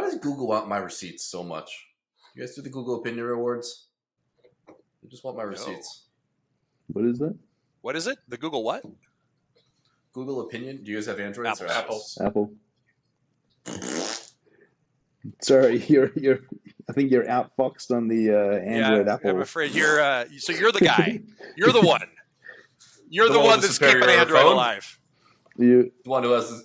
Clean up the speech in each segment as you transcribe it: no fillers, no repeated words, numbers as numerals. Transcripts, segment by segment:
does Google want my receipts so much? You guys do the Google Opinion Rewards? They just want my receipts. What is that? What is it? The Google what? Google Opinion? Do you guys have Androids or Apples. Apples? Apple. Sorry, you're. I think you're outfoxed on the Android Apple. I'm afraid you're. So you're the guy. You're the one. You're the one that's keeping Android phone? alive. You. The one who has,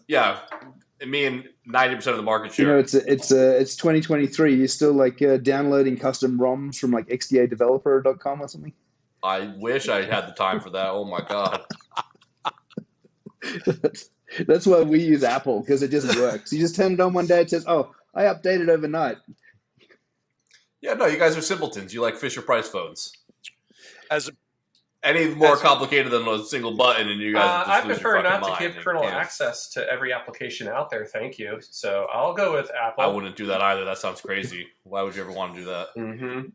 me and 90% of the market share. You know, it's 2023. You're still like downloading custom ROMs from like xdadeveloper.com or something. I wish I had the time for that. Oh my god. That's why we use Apple, because it just works. You just turn it on one day, it says, "Oh, I updated overnight." Yeah, no, you guys are simpletons. You like Fisher Price phones. Any more complicated than a single button, and you guys just I lose prefer your not to mind give kernel access to every application out there. Thank you. So I'll go with Apple. I wouldn't do that either. That sounds crazy. Why would you ever want to do that? Mm-hmm.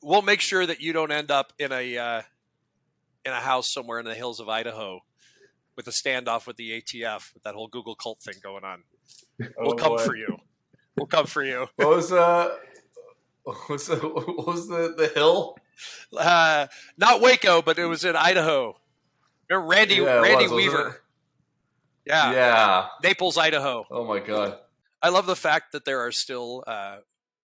We'll make sure that you don't end up in a house somewhere in the hills of Idaho with a standoff with the ATF, with that whole Google cult thing going on. We'll come for you. We'll come for you. What was the hill? Not Waco, but it was in Idaho. Remember Randy Weaver? Yeah. Naples, Idaho. Oh my god. I love the fact that there are still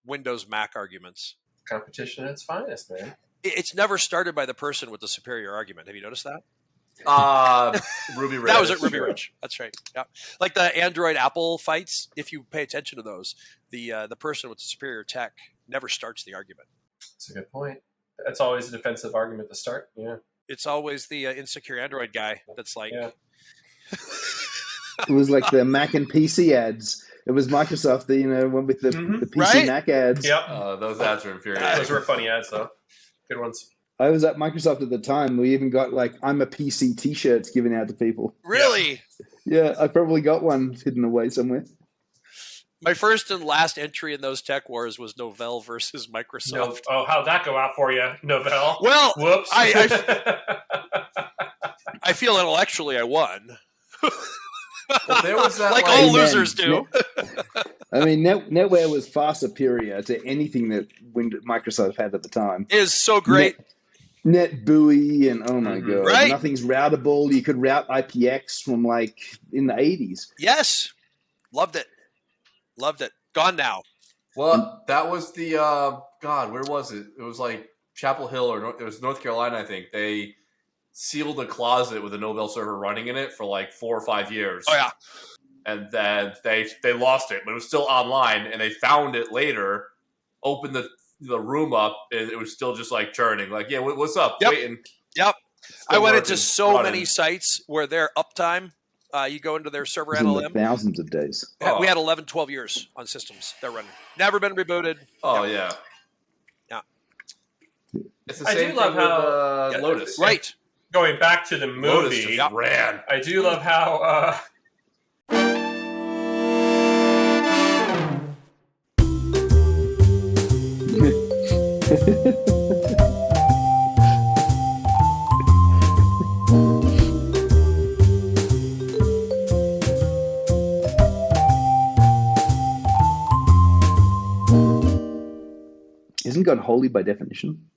Windows Mac arguments. Competition at its finest, man. It's never started by the person with the superior argument. Have you noticed that? Ruby Ridge. That was at Ruby Ridge. That's right. Yeah, like the Android Apple fights. If you pay attention to those, the person with the superior tech never starts the argument. That's a good point. That's always a defensive argument to start. Yeah, it's always the insecure Android guy that's like. Yeah. It was like the Mac and PC ads. It was Microsoft, one with the PC Mac ads. Yep. Those ads are infuriating. Those were funny ads, though. Good ones. I was at Microsoft at the time. We even got like "I'm a PC" T-shirts given out to people. Really? Yeah, I probably got one hidden away somewhere. My first and last entry in those tech wars was Novell versus Microsoft. Oh, how'd that go out for you, Novell? Well, whoops. I feel intellectually I won. But there was that, like all losers do. I mean, NetWare was far superior to anything that Microsoft had at the time. It is so great. NetBUI and oh my god, right? Nothing's routable. You could route IPX from like in the 80s. Yes, loved it. Gone now. Well, that was the God. Where was it? It was like Chapel Hill, or it was North Carolina, I think. They sealed a closet with a Novell server running in it for like 4 or 5 years. Oh yeah. And then they lost it, but it was still online, and they found it later. Opened the room up, and it was still just like churning. Like, yeah, what's up? Yep. Waiting. Yep. I went into so running. many sites where their uptime. You go into their server It was in NLM. the thousands of days. We had 11, 12 years on systems they're running. Never been rebooted. Oh yeah. It's the same I do love thing how with Lotus. Right. Going back to the movie, Lotus just ran. I do love how Isn't God holy by definition?